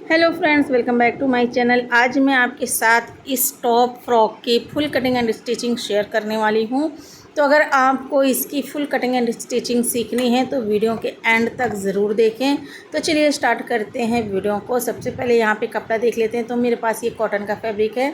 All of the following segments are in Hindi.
Hello friends, welcome back to my channel. आज मैं आपके साथ इस टॉप फ्रॉक की full cutting and stitching share करने वाली हूँ। तो अगर आपको इसकी फुल कटिंग एंड स्टिचिंग सीखनी है तो वीडियो के एंड तक ज़रूर देखें। तो चलिए स्टार्ट करते हैं वीडियो को। सबसे पहले यहाँ पे कपड़ा देख लेते हैं। तो मेरे पास ये कॉटन का फैब्रिक है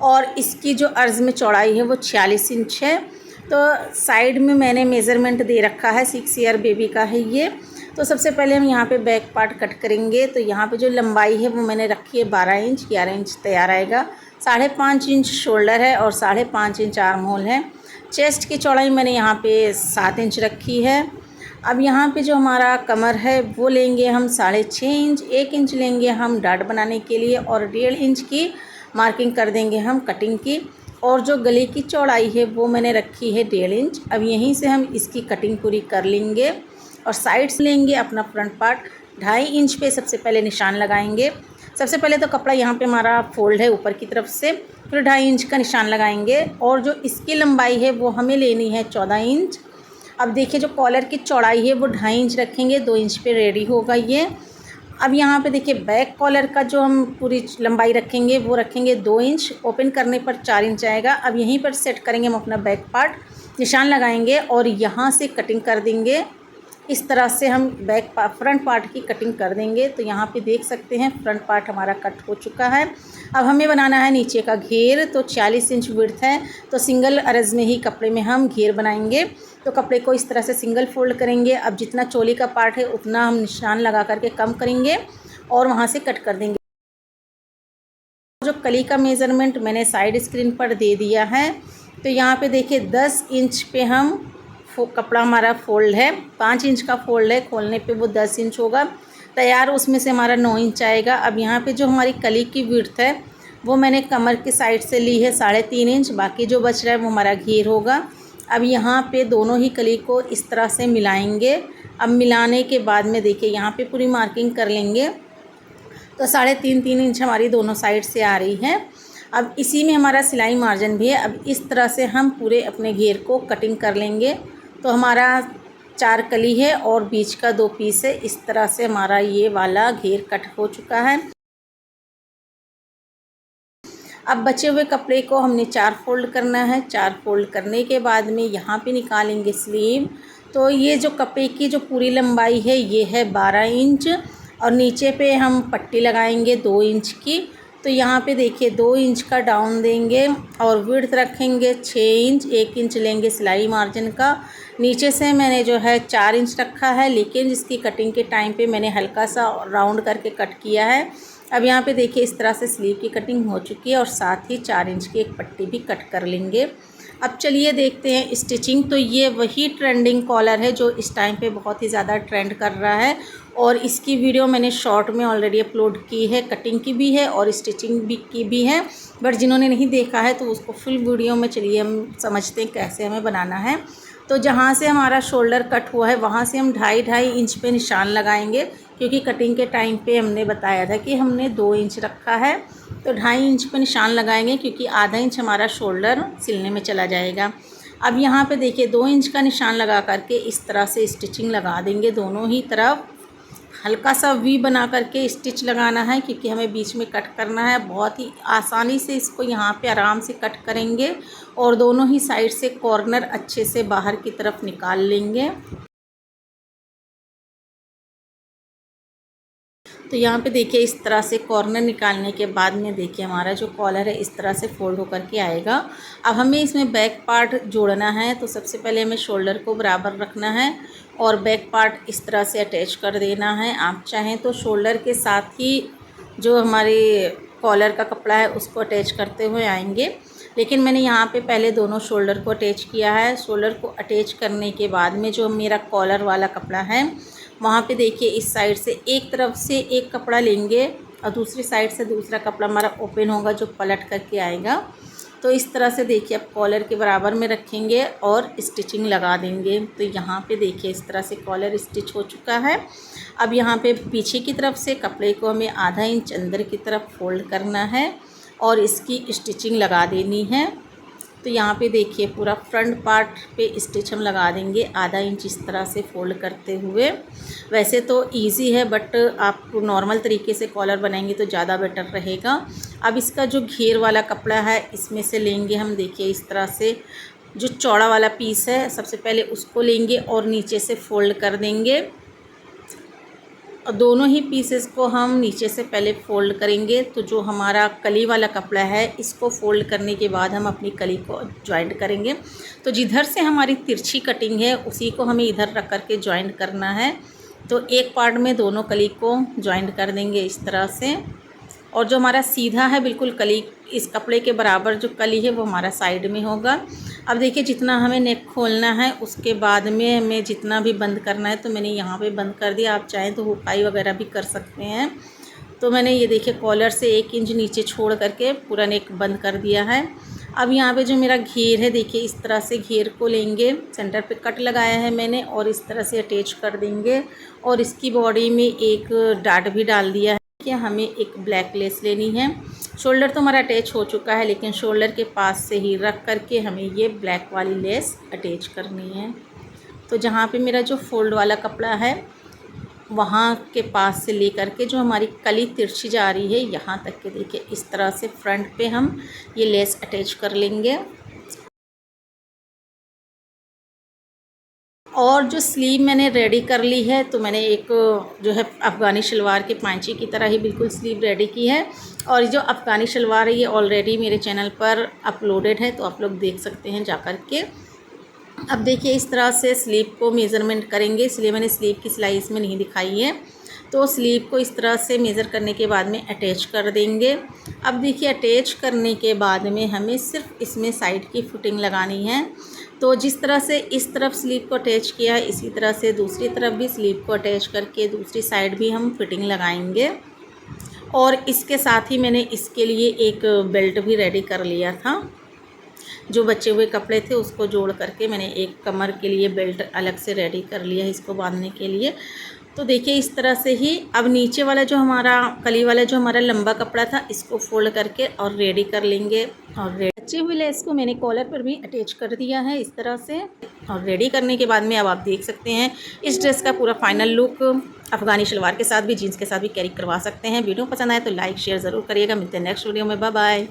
और इसकी जो अर्ज़ में चौड़ाई है वो 46 इंच है। तो साइड में मैंने मेज़रमेंट दे रखा है, 6 ईयर बेबी का है ये। तो सबसे पहले हम यहाँ पे बैक पार्ट कट करेंगे। तो यहाँ पे जो लंबाई है वो मैंने रखी है 12 इंच, 11 इंच तैयार आएगा। 5.5 इंच शोल्डर है और 5.5 इंच आर्म होल है। चेस्ट की चौड़ाई मैंने यहाँ पे 7 इंच रखी है। अब यहाँ पे जो हमारा कमर है वो लेंगे हम 6.5 इंच, 1 इंच लेंगे हम डाट बनाने के लिए और 1.5 इंच की मार्किंग कर देंगे हम कटिंग की। और जो गले की चौड़ाई है वो मैंने रखी है 1.5 इंच। अब यहीं से हम इसकी कटिंग पूरी कर लेंगे और साइड्स लेंगे अपना फ्रंट पार्ट 2.5 इंच पे सबसे पहले निशान लगाएंगे। सबसे पहले तो कपड़ा यहाँ पे हमारा फोल्ड है ऊपर की तरफ से, फिर 2.5 इंच का निशान लगाएंगे और जो इसकी लंबाई है वो हमें लेनी है 14 इंच। अब देखिए जो कॉलर की चौड़ाई है वो 2.5 इंच रखेंगे, 2 इंच पे रेडी होगा ये। अब यहाँ पे देखिए बैक कॉलर का जो हम पूरी लंबाई रखेंगे वो रखेंगे 2 इंच, ओपन करने पर 4 इंच आएगा। अब यहीं पर सेट करेंगे हम अपना बैक पार्ट, निशान लगाएंगे और यहाँ से कटिंग कर देंगे। इस तरह से हम फ्रंट पार्ट की कटिंग कर देंगे। तो यहाँ पे देख सकते हैं फ्रंट पार्ट हमारा कट हो चुका है। अब हमें बनाना है नीचे का घेर। तो 40 इंच विड्थ है, तो सिंगल अरज़ में ही कपड़े में हम घेर बनाएंगे। तो कपड़े को इस तरह से सिंगल फोल्ड करेंगे। अब जितना चोली का पार्ट है उतना हम निशान लगा करके कम करेंगे और वहाँ से कट कर देंगे। जो कली का मेज़रमेंट मैंने साइड स्क्रीन पर दे दिया है। तो यहाँ पे देखिए 10 इंच पे हम कपड़ा हमारा फोल्ड है, 5 इंच का फोल्ड है, खोलने पे वो 10 इंच होगा तैयार, उसमें से हमारा 9 इंच आएगा। अब यहाँ पे जो हमारी कली की विड्थ है वो मैंने कमर की साइड से ली है 3.5 इंच, बाकी जो बच रहा है वो हमारा घेर होगा। अब यहाँ पे दोनों ही कली को इस तरह से मिलाएंगे। अब मिलाने के बाद में देखिए यहाँ पे पूरी मार्किंग कर लेंगे। तो 3.5 इंच हमारी दोनों साइड से आ रही है। अब इसी में हमारा सिलाई मार्जिन भी है। अब इस तरह से हम पूरे अपने घेर को कटिंग कर लेंगे। तो हमारा 4 कली है और बीच का 2 पीस है। इस तरह से हमारा ये वाला घेर कट हो चुका है। अब बचे हुए कपड़े को हमने 4 फोल्ड करना है। 4 फोल्ड करने के बाद में यहाँ पे निकालेंगे स्लीव। तो ये जो कपड़े की जो पूरी लंबाई है ये है 12 इंच और नीचे पे हम पट्टी लगाएंगे 2 इंच की। तो यहाँ पे देखिए 2 इंच का डाउन देंगे और विड्थ रखेंगे 6 इंच, 1 इंच लेंगे सिलाई मार्जिन का। नीचे से मैंने जो है 4 इंच रखा है, लेकिन जिसकी कटिंग के टाइम पे मैंने हल्का सा राउंड करके कट किया है। अब यहाँ पे देखिए इस तरह से स्लीव की कटिंग हो चुकी है और साथ ही 4 इंच की एक पट्टी भी कट कर लेंगे। अब चलिए देखते हैं स्टिचिंग। तो ये वही ट्रेंडिंग कॉलर है जो इस टाइम पे बहुत ही ज़्यादा ट्रेंड कर रहा है और इसकी वीडियो मैंने शॉर्ट में ऑलरेडी अपलोड की है, कटिंग की भी है और स्टिचिंग भी की भी है। बट जिन्होंने नहीं देखा है तो उसको फुल वीडियो में चलिए हम समझते हैं कैसे हमें बनाना है। तो जहाँ से हमारा शोल्डर कट हुआ है वहाँ से हम 2.5 इंच पे निशान लगाएंगे, क्योंकि कटिंग के टाइम पे हमने बताया था कि हमने 2 इंच रखा है। तो 2.5 इंच पे निशान लगाएंगे, क्योंकि आधा इंच हमारा शोल्डर सिलने में चला जाएगा। अब यहाँ पे देखिए 2 इंच का निशान लगा करके इस तरह से स्टिचिंग लगा देंगे दोनों ही तरफ। हल्का सा वी बना करके स्टिच लगाना है, क्योंकि हमें बीच में कट करना है। बहुत ही आसानी से इसको यहाँ पे आराम से कट करेंगे और दोनों ही साइड से कॉर्नर अच्छे से बाहर की तरफ निकाल लेंगे। तो यहाँ पे देखिए इस तरह से कॉर्नर निकालने के बाद में देखिए हमारा जो कॉलर है इस तरह से फोल्ड होकर के आएगा। अब हमें इसमें बैक पार्ट जोड़ना है। तो सबसे पहले हमें शोल्डर को बराबर रखना है और बैक पार्ट इस तरह से अटैच कर देना है। आप चाहें तो शोल्डर के साथ ही जो हमारे कॉलर का कपड़ा है उसको अटैच करते हुए आएंगे, लेकिन मैंने यहाँ पे पहले दोनों शोल्डर को अटैच किया है। शोल्डर को अटैच करने के बाद में जो मेरा कॉलर वाला कपड़ा है वहाँ पे देखिए इस साइड से एक तरफ से एक कपड़ा लेंगे और दूसरी साइड से दूसरा कपड़ा हमारा ओपन होगा जो पलट करके आएगा। तो इस तरह से देखिए अब कॉलर के बराबर में रखेंगे और स्टिचिंग लगा देंगे। तो यहाँ पे देखिए इस तरह से कॉलर स्टिच हो चुका है। अब यहाँ पे पीछे की तरफ से कपड़े को हमें आधा इंच अंदर की तरफ फोल्ड करना है और इसकी स्टिचिंग लगा देनी है। तो यहाँ पे देखिए पूरा फ्रंट पार्ट पे स्टिच हम लगा देंगे आधा इंच इस तरह से फोल्ड करते हुए। वैसे तो इजी है बट आप नॉर्मल तरीके से कॉलर बनाएंगे तो ज़्यादा बेटर रहेगा। अब इसका जो घेर वाला कपड़ा है इसमें से लेंगे हम, देखिए इस तरह से जो चौड़ा वाला पीस है सबसे पहले उसको लेंगे और नीचे से फोल्ड कर देंगे। और दोनों ही पीसेस को हम नीचे से पहले फ़ोल्ड करेंगे। तो जो हमारा कली वाला कपड़ा है इसको फ़ोल्ड करने के बाद हम अपनी कली को जॉइंट करेंगे। तो जिधर से हमारी तिरछी कटिंग है उसी को हमें इधर रख कर के जॉइंट करना है। तो एक पार्ट में दोनों कली को जॉइंट कर देंगे इस तरह से। और जो हमारा सीधा है बिल्कुल कली, इस कपड़े के बराबर जो कली है वो हमारा साइड में होगा। अब देखिए जितना हमें नेक खोलना है उसके बाद में हमें जितना भी बंद करना है तो मैंने यहाँ पे बंद कर दिया। आप चाहें तो हुकाई वगैरह भी कर सकते हैं। तो मैंने ये देखिए कॉलर से 1 इंच नीचे छोड़ करके पूरा नेक बंद कर दिया है। अब यहाँ पे जो मेरा घेर है देखिए इस तरह से घेर को लेंगे, सेंटर पे कट लगाया है मैंने और इस तरह से अटैच कर देंगे। और इसकी बॉडी में एक डाट भी डाल दिया है कि हमें एक ब्लैक लेस लेनी है। शोल्डर तो हमारा अटैच हो चुका है लेकिन शोल्डर के पास से ही रख करके हमें ये ब्लैक वाली लेस अटैच करनी है। तो जहाँ पे मेरा जो फोल्ड वाला कपड़ा है वहाँ के पास से लेकर के जो हमारी कली तिरछी जा रही है यहाँ तक के देखिए इस तरह से फ्रंट पे हम ये लेस अटैच कर लेंगे। और जो स्लीव मैंने रेडी कर ली है तो मैंने एक जो है अफ़गानी शलवार के पांची की तरह ही बिल्कुल स्लीव रेडी की है। और जो अफ़गानी शलवार है ये ऑलरेडी मेरे चैनल पर अपलोडेड है तो आप लोग देख सकते हैं जा कर के। अब देखिए इस तरह से स्लीव को मेज़रमेंट करेंगे, इसलिए मैंने स्लीव की सिलाई इसमें नहीं दिखाई है। तो स्लीव को इस तरह से मेज़र करने के बाद में अटैच कर देंगे। अब देखिए अटैच करने के बाद में हमें सिर्फ इसमें साइड की फिटिंग लगानी है। तो जिस तरह से इस तरफ स्लीव को अटैच किया है इसी तरह से दूसरी तरफ भी स्लीव को अटैच करके दूसरी साइड भी हम फिटिंग लगाएंगे। और इसके साथ ही मैंने इसके लिए एक बेल्ट भी रेडी कर लिया था। जो बचे हुए कपड़े थे उसको जोड़ करके मैंने एक कमर के लिए बेल्ट अलग से रेडी कर लिया है इसको बांधने के लिए। तो देखिए इस तरह से ही अब नीचे वाला जो हमारा कली वाला जो हमारा लंबा कपड़ा था इसको फोल्ड करके और रेडी कर लेंगे। और बचे हुए लेस को मैंने कॉलर पर भी अटैच कर दिया है इस तरह से। और रेडी करने के बाद में अब आप देख सकते हैं इस ड्रेस का पूरा फाइनल लुक अफ़गानी शलवार के साथ भी जीन्स के साथ भी कैरी करवा सकते हैं। वीडियो पसंद आए तो लाइक शेयर ज़रूर करिएगा। मिलते हैं नेक्स्ट वीडियो में, बाय बाय।